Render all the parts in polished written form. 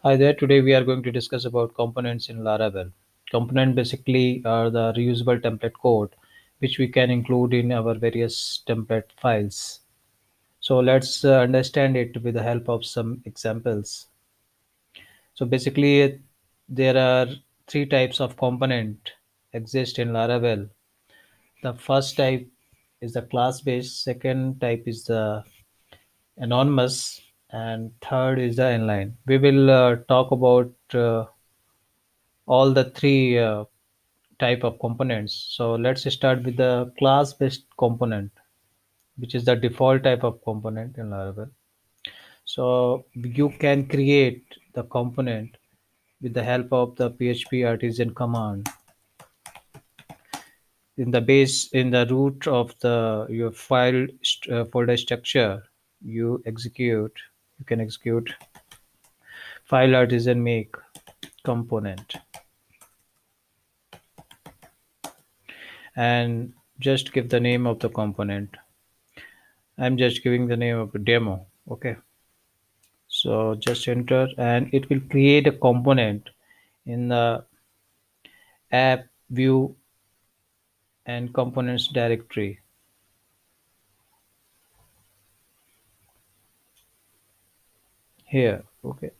Hi there. Today we are going to discuss about components in Laravel. Component basically are the reusable template code which we can include in our various template files. So let's understand it with the help of some examples. So basically there are three types of component exist in Laravel. The first type is the class based, second type is the anonymous, and third is the inline. We will talk about all the three type of components. So let's start with the class based component, which is the default type of component in Laravel. So you can create the component with the help of the PHP artisan command in the base in the root of the your file folder structure. You can execute file artisan make component and just give the name of the component. I'm just giving the name of a demo. Okay. So just enter and it will create a component in the app view and components directory here. Okay.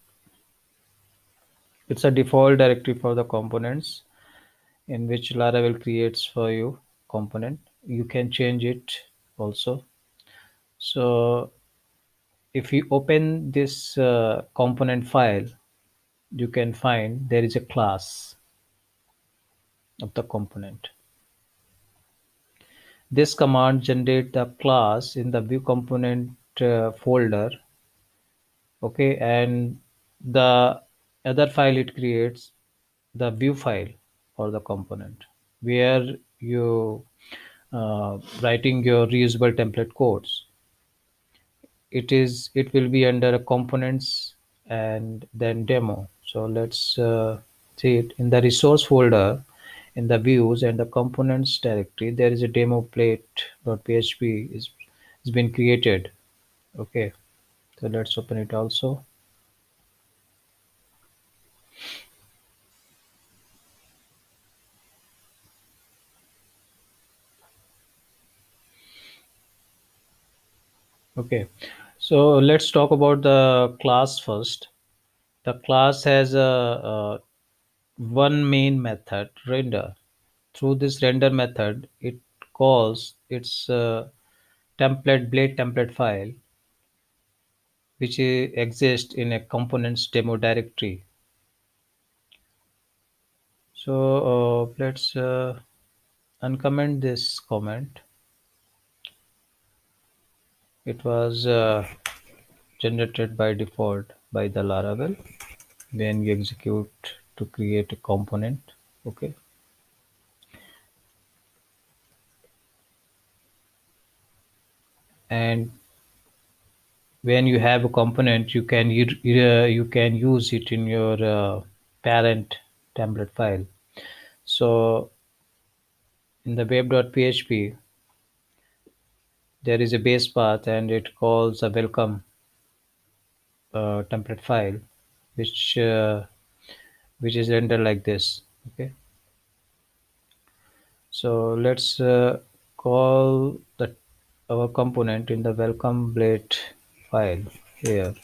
It's a default directory for the components in which Laravel creates for you component. You can change it also. So if you open this component file, you can find there is a class of the component. This command generate the class in the view component folder. Okay, and the other file it creates the view file for the component where you writing your reusable template codes. It will be under components and then demo. So let's see it in the resource folder. In the views and the components directory there is a demo plate.php is been created. Okay, so let's open it also. Okay, so let's talk about the class first. The class has a one main method render. Through this render method it calls its template blade template file which exists in a components demo directory. So let's uncomment this comment. It was generated by default by the Laravel when you execute to create a component. Okay, and when you have a component you can use it in your parent template file. So in the web.php there is a base path and it calls a welcome template file which uh, which is rendered like this. Okay, so let's call the our component in the welcome blade file here.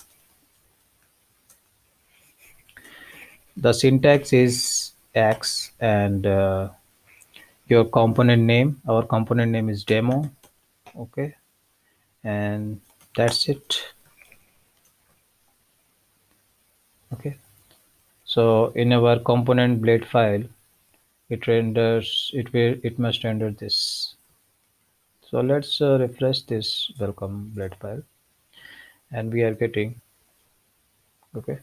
The syntax is x and your component name. Our component name is demo. Okay, and that's it. Okay, so in our component blade file it must render this. So let's refresh this welcome blade file and we are getting. Okay,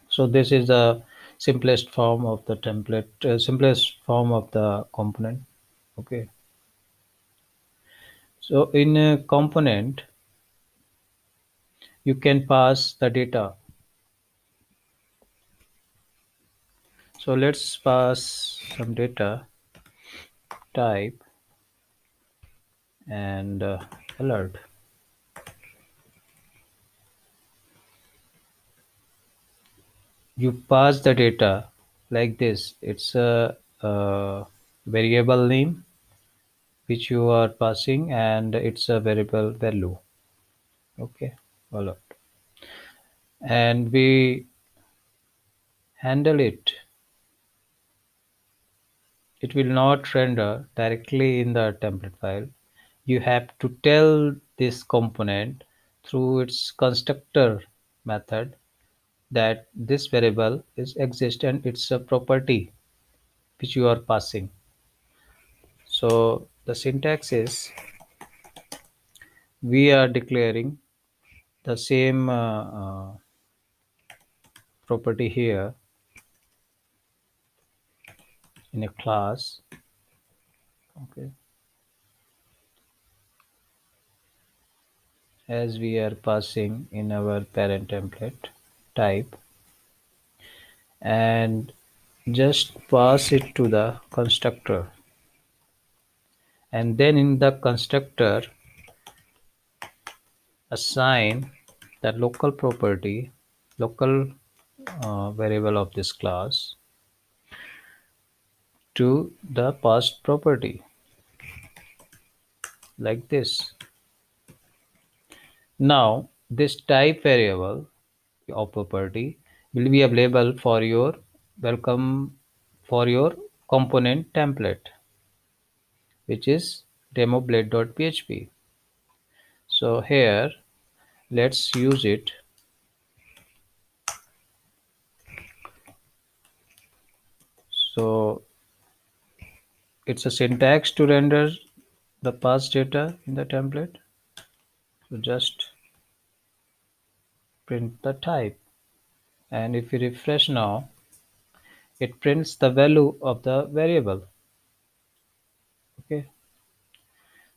so this is the simplest form of the template, simplest form of the component. Okay, so in a component you can pass the data. So let's pass some data type and alert. you pass the data like this. It's a variable name which you are passing, and it's a variable value. Okay, all right. And we handle it. It will not render directly in the template file. You have to tell this component through its constructor method that this variable is exist and it's a property which you are passing. So the syntax is, we are declaring the same property here in a class. Okay, as we are passing in our parent template type, and just pass it to the constructor, and then in the constructor assign the local property, local variable of this class to the passed property like this. Now this type variable of property will be available for your welcome for your component template, which is demoblade.php. So here let's use it. So it's a syntax to render the pass data in the template. So just print the type, and if we refresh now, it prints the value of the variable. Okay,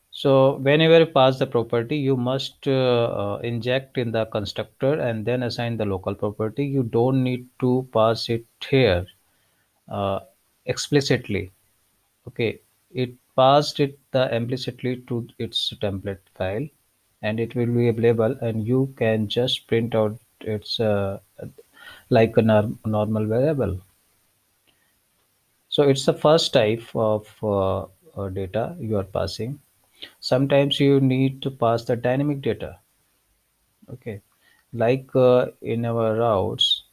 so whenever you pass the property, you must inject in the constructor and then assign the local property. You don't need to pass it here uh, explicitly. Okay, it passed it the implicitly to its template file, and it will be available, and you can just print out its like a normal variable. So it's the first type of data you are passing. Sometimes you need to pass the dynamic data. Okay, like in our routes,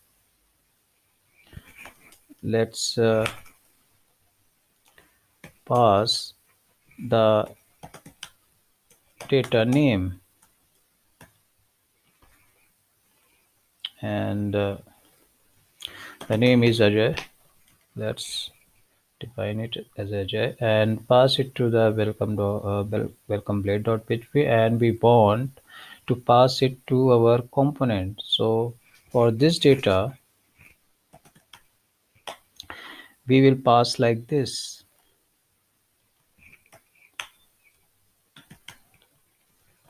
let's pass the data name, and the name is Ajay. Let's define it as Ajay and pass it to the welcome blade.php, and we want to pass it to our component. So for this data, we will pass like this.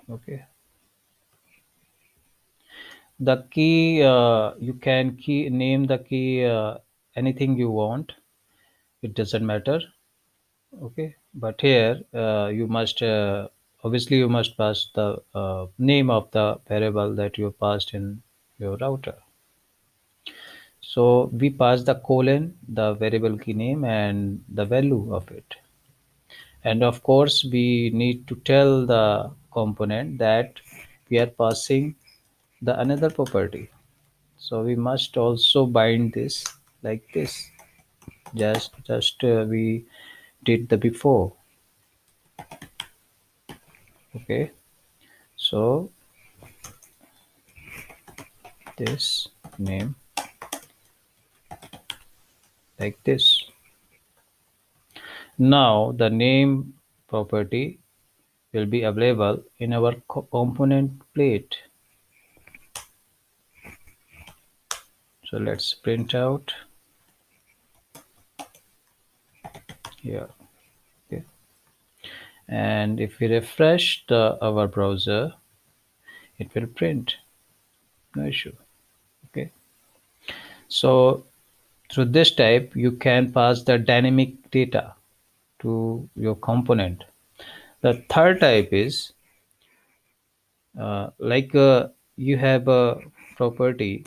Okay, the key, you can key name the key anything you want, it doesn't matter. Okay, but here you must obviously you must pass the name of the variable that you passed in your router. So we pass the colon, the variable key name, and the value of it. And of course, we need to tell the component that we are passing the another property. So we must also bind this like this. Just we did the before. Okay. So this name like this. Now the name property will be available in our component plate. So let's print out here. Okay. And if we refresh our browser, it will print, no issue. Okay. So through this type, you can pass the dynamic data to your component. The third type is like you have a property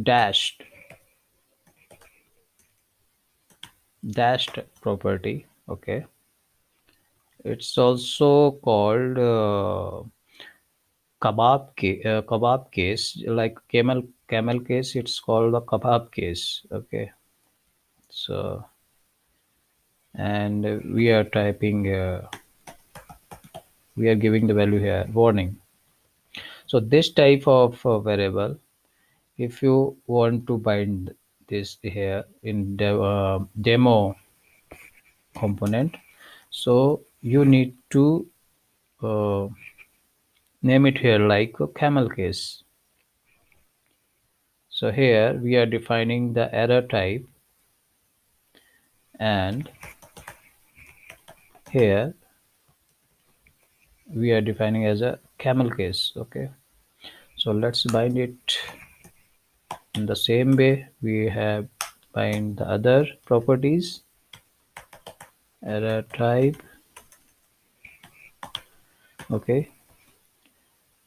dashed dashed property. Okay, it's also called kebab case, like camel case. It's called the kebab case. Okay, so and we are giving the value here warning. So this type of variable, if you want to bind this here in the demo component, so you need to uh, name it here like a camel case. So here we are defining the error type, and here we are defining as a camel case. Okay, so let's bind it in the same way we have bind the other properties. Error type. Okay,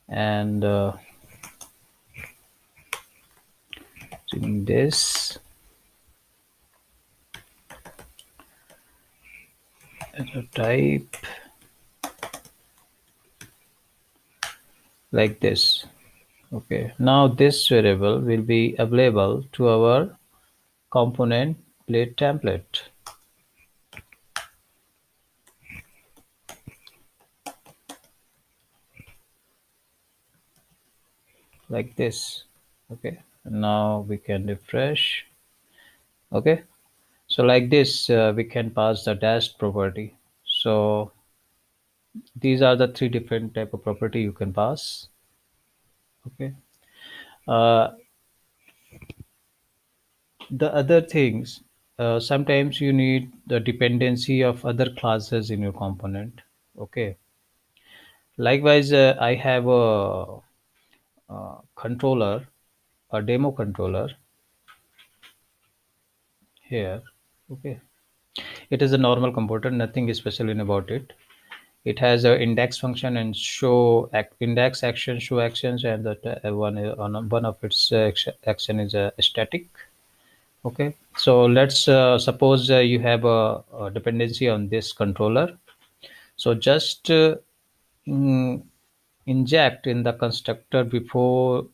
and in this error type like this. Okay, now this variable will be available to our component plate template like this. Okay, now we can refresh. Okay, so like this we can pass the dashed property. So these are the three different type of property you can pass. Okay, uh, the other things, sometimes you need the dependency of other classes in your component. Okay, likewise I have a controller, a demo controller here. Okay, it is a normal component, nothing special in about it. It has a index function and index action, show actions, and that one of its action is static. Okay, so let's suppose you have a dependency on this controller. So just mm, inject in the constructor before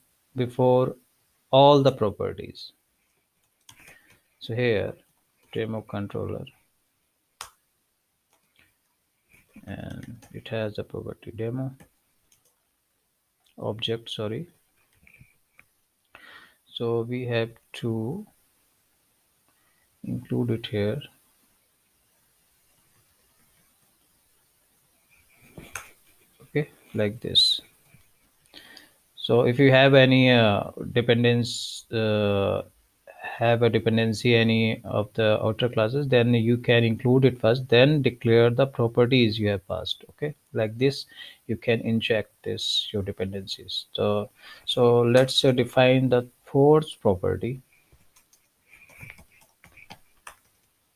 all the properties. So here demo controller, and it has a property demo object, sorry. So we have to include it here. Okay, like this. So if you have any have a dependency any of the outer classes, then you can include it first, then declare the properties you have passed. Okay, like this you can inject this your dependencies. So let's define the fourth property,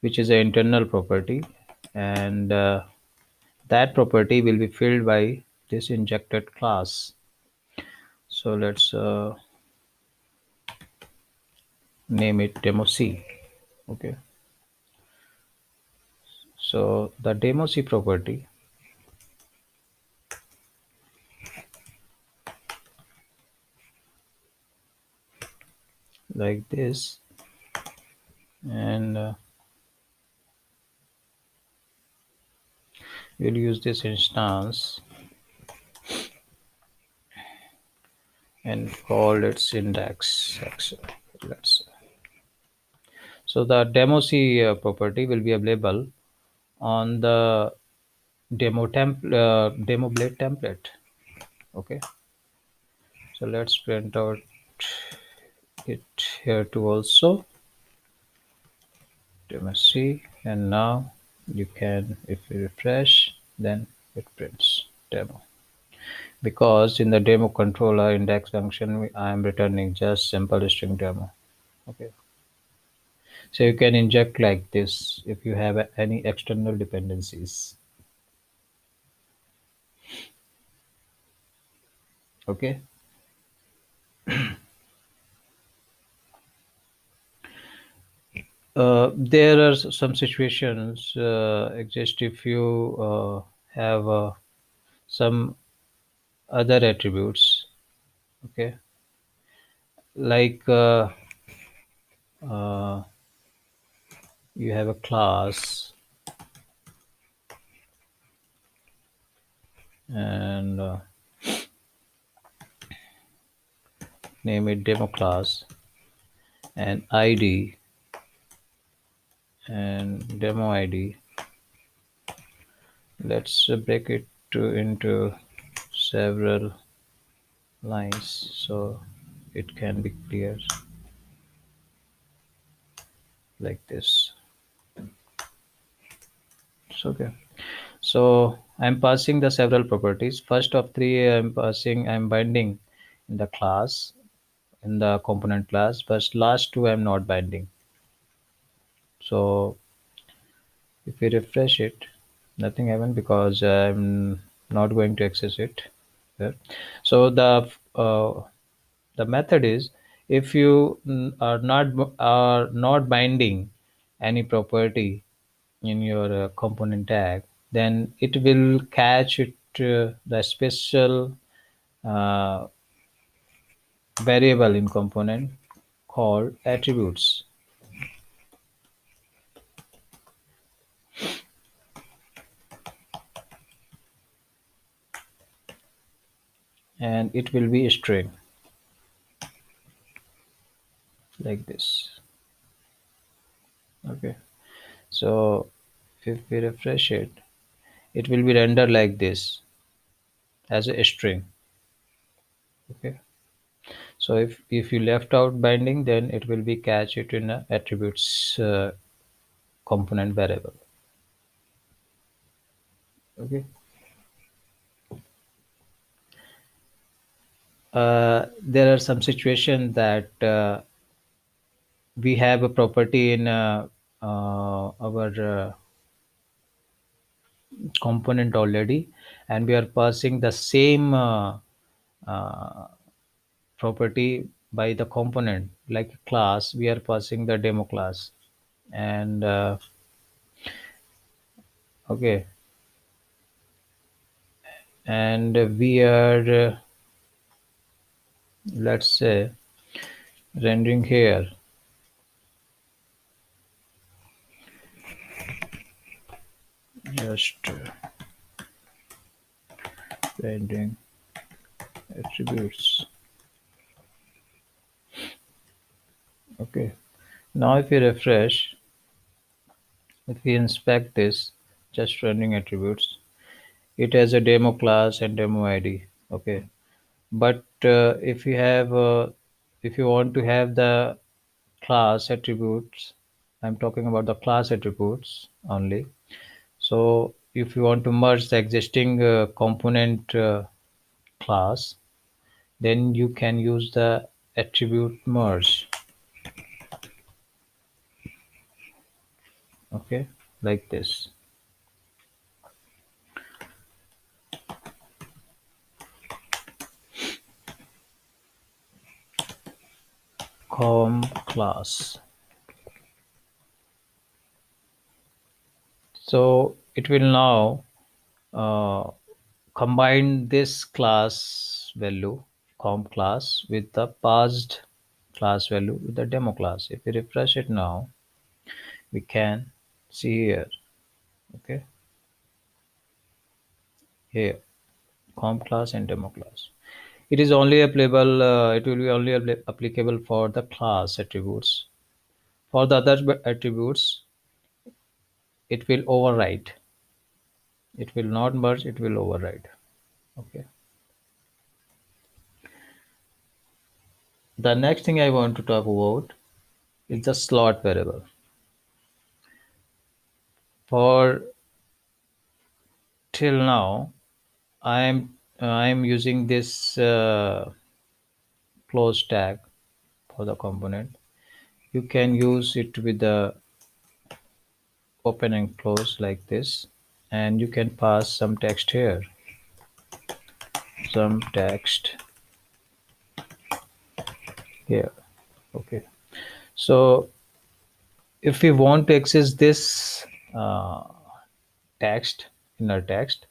which is an internal property, and that property will be filled by this injected class. So let's name it demo c. Okay, so the demo c property like this, and we'll use this instance and call its index action. Let's So the demo c property will be available on the demo blade template. Okay, so let's print out it here too also demo c, and now you can, if you refresh, then it prints demo, because in the demo controller index function I am returning just simple string demo. Okay, so you can inject like this if you have any external dependencies. Okay, There are some situations exist if you have some other attributes. Okay, like uh, you have a class and name it demo class and id and demo id. Let's break it into several lines so it can be clear like this. So, okay. So I'm passing the several properties. First of three, I'm binding in the class, in the component class, but last two I'm not binding. So if we refresh it, nothing happened because I'm not going to access it. Yeah. So the method is, if you are not binding any property in your component tag, then it will catch it the special uh, variable in component called attributes, and it will be a string like this. Okay, so if we refresh it, it will be rendered like this as a string. Okay, so if you left out binding, then it will be catch it in a attributes component variable. Okay, there are some situations that we have a property in our component already, and we are passing the same uh, property by the component, like class we are passing the demo class. And okay, and we are let's say rendering here, just rendering attributes. Okay, now if we refresh, if we inspect this, just rendering attributes, it has a demo class and demo id. Okay, but if you want to have the class attributes, I'm talking about the class attributes only. So if you want to merge the existing component class, then you can use the attribute merge. Okay, like this. Com class. So it will now uh, combine this class value comp class with the passed class value with the demo class. If we refresh it now, we can see here. Okay, here comp class and demo class. It is only applicable. It will be only applicable for the class attributes. For the other attributes, it will override. It will not merge. It will override. Okay. The next thing I want to talk about is the slot variable. For till now, I'm using this close tag for the component. You can use it with the open and close like this, and you can pass some text here, some text here. Okay, so If we want to access this uh, text, inner text,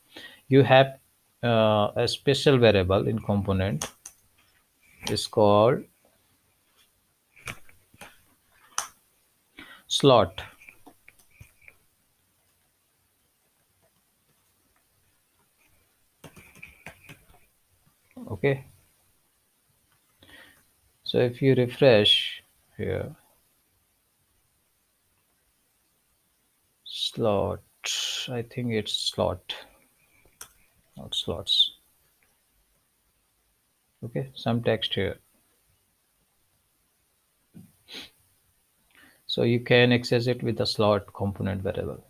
you have a special variable in component is called slot. Okay, so if you refresh here, slot, I think it's slot, not slots. Okay, some text here, so you can access it with the slot component variable.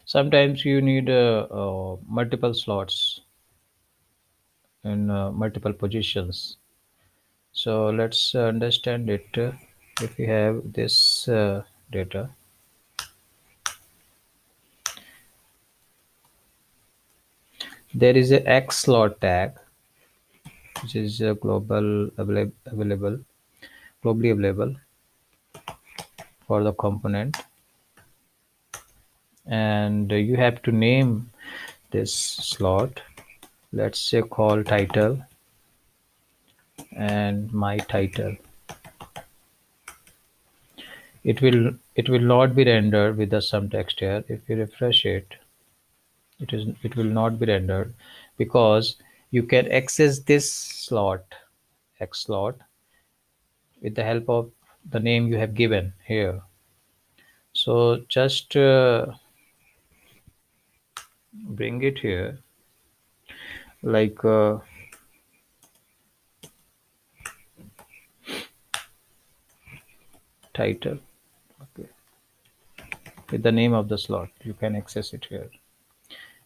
Sometimes you need multiple slots in multiple positions. So let's understand it. If we have this data, there is a X slot tag, which is globally available for the component, and you have to name this slot. Let's say call title and my title. It will not be rendered with the some text here. If you refresh it, it will not be rendered because you can access this slot, X slot, with the help of the name you have given here. So just bring it here, like title. Okay, with the name of the slot you can access it here.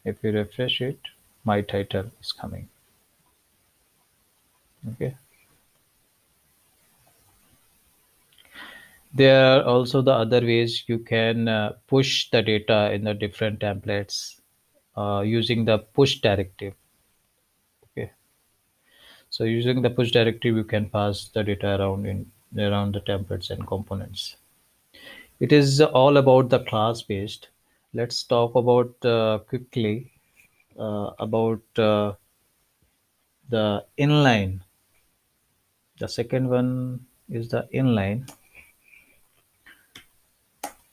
If you refresh it, my title is coming. Okay, there are also the other ways you can push the data in the different templates using the push directive. Okay, so using the push directive you can pass the data around the templates and components. It is all about the class based. Let's talk about quickly about the inline. The second one is the inline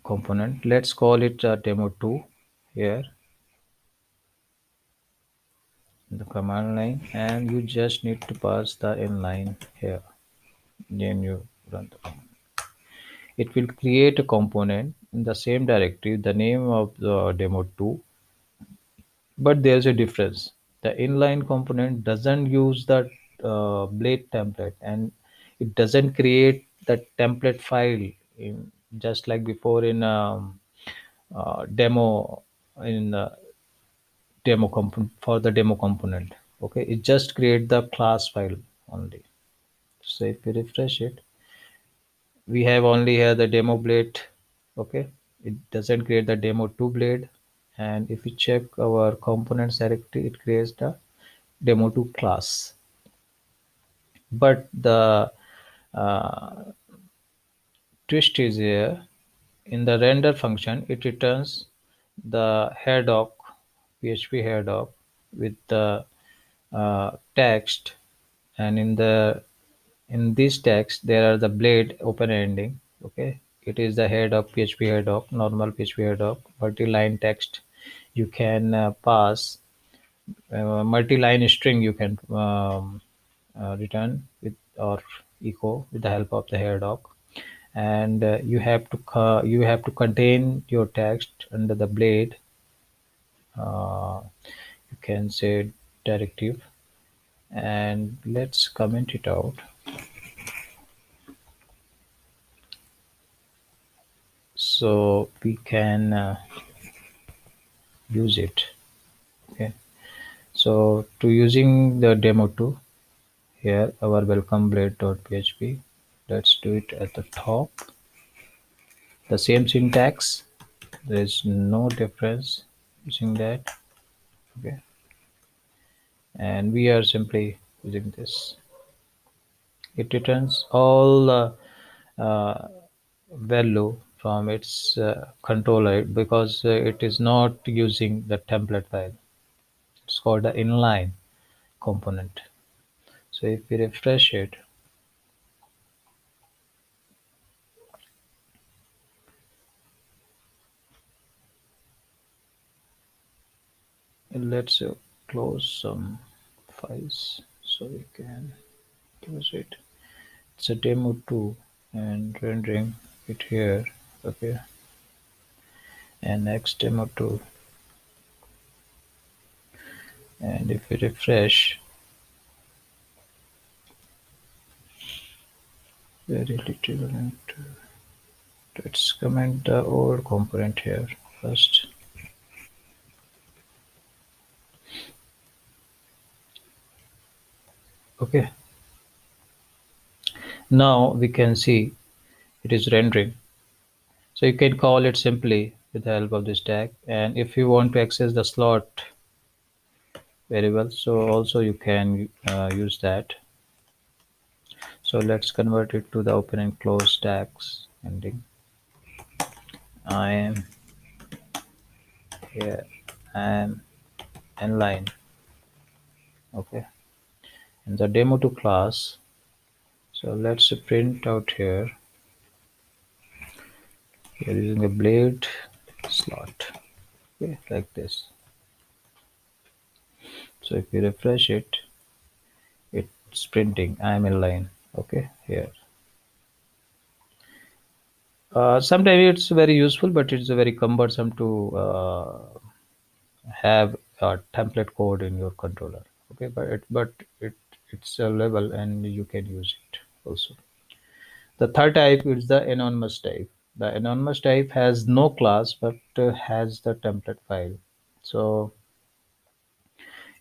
component. Let's call it demo 2 here in the command line, and you just need to pass the inline here. Then you run the command. It will create a component in the same directory, the name of the demo 2, but there's a difference. The inline component doesn't use the blade template, and it doesn't create the template file in just like before in demo in demo component for the demo component. Okay, it just create the class file only. So if we refresh it, we have only here the demo blade. Okay, it doesn't create the demo 2 blade, and if we check our components directory, it creates the demo 2 class. But the uh, twist is here, in the render function it returns the header php header with the text, and in this text there are the blade open ending. Okay, it is the head of php header, normal php header, multi-line text you can pass, multi-line string you can return with or echo with the help of the header, and you have to contain your text under the blade, uh, you can say directive, and let's comment it out. So we can use it. Okay, so to using the demo 2 here, our welcome blade.php, let's do it at the top. The same syntax, there is no difference using that. Okay, and we are simply using this. It returns all uh, value from its controller because it is not using the template file. It's called the inline component. So if we refresh it, let's close some files so we can close it. It's a demo 2 and rendering it here. Okay, and next demo 2, and if we refresh, very little, and let's comment the old component here first. Okay, now we can see it is rendering. So you can call it simply with the help of this tag, and if you want to access the slot variable, so also you can use that. So let's convert it to the open and close tags ending. I am here, I am inline. Okay, and the demo2 class, so let's print out here. Here using a blade slot. Okay, like this. So if you refresh it, it's printing I am inline. Okay, here. Sometimes it's very useful, but it's very cumbersome to have a template code in your controller. Okay, it's a level and you can use it also. The third type is the anonymous type. The anonymous type has no class but has the template file. So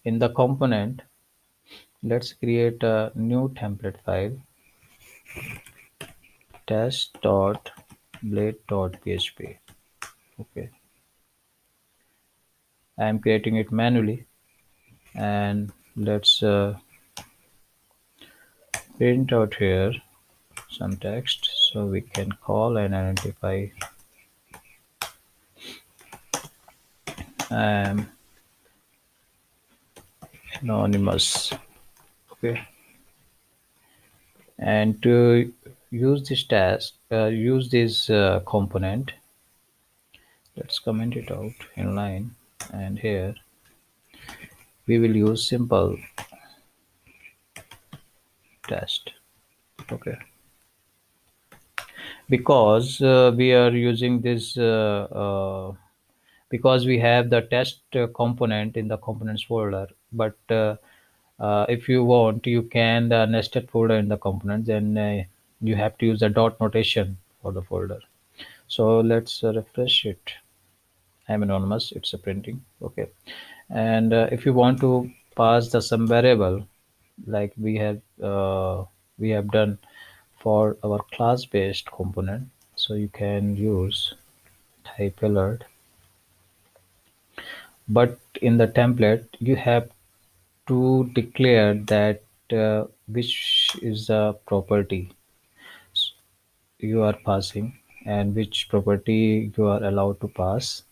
in the component, let's create a new template file, test.blade.php. Okay, I am creating it manually, and let's print out here some text so we can call and identify I am anonymous. Okay, and to use this task, use this component, let's comment it out in line, and here we will use simple test. Okay, because we are using this because we have the test component in the components folder, but if you want, you can the nested folder in the component, then you have to use the dot notation for the folder. So let's refresh it. I'm anonymous, it's a printing. Okay, and if you want to pass the some variable like we have done for our class based component, so you can use type alert, but in the template you have to declare that which is the property you are passing and which property you are allowed to pass.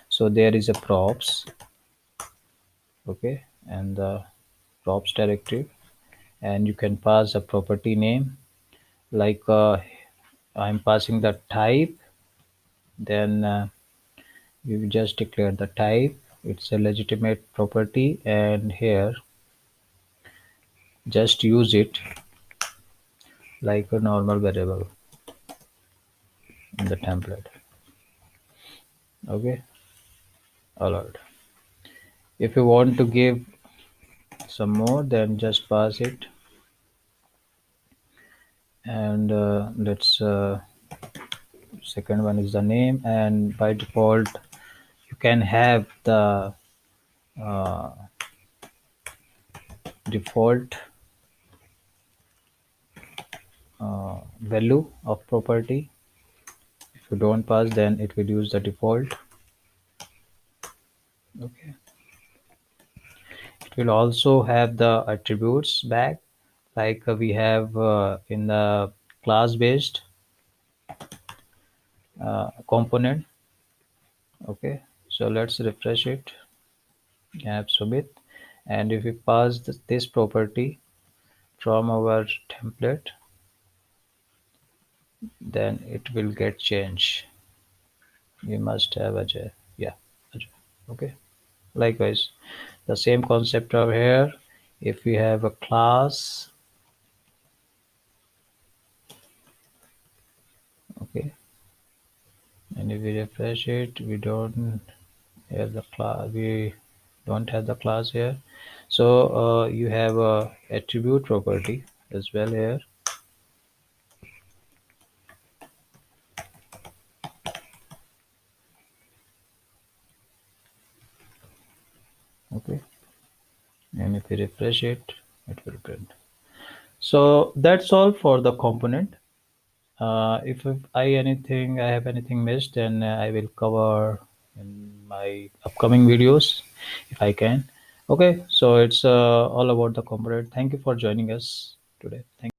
So there is a props. Okay, and the props directive, and you can pass a property name like I'm passing the type, then you just declare the type, it's a legitimate property, and here just use it like a normal variable in the template. Okay, alert. If you want to give some more, then just pass it, and let's second one is the name, and by default you can have the uh, default value of property. If you don't pass, then it will use the default. Okay, it will also have the attributes back like we have in the class based. component. Okay, so let's refresh it. App submit, and if we pass this property from our template, then it will get changed. We must have Ajay. Yeah, Ajay. Okay. Likewise, the same concept over here. If we have a class, okay, and if we refresh it, we don't have the class. We don't have the class here. So you have a attribute property as well here. Okay, and if we refresh it, it will print. So that's all for the component. If I have anything missed, then I will cover in my upcoming videos if I can. Okay, so it's all about the component. Thank you for joining us today. Thank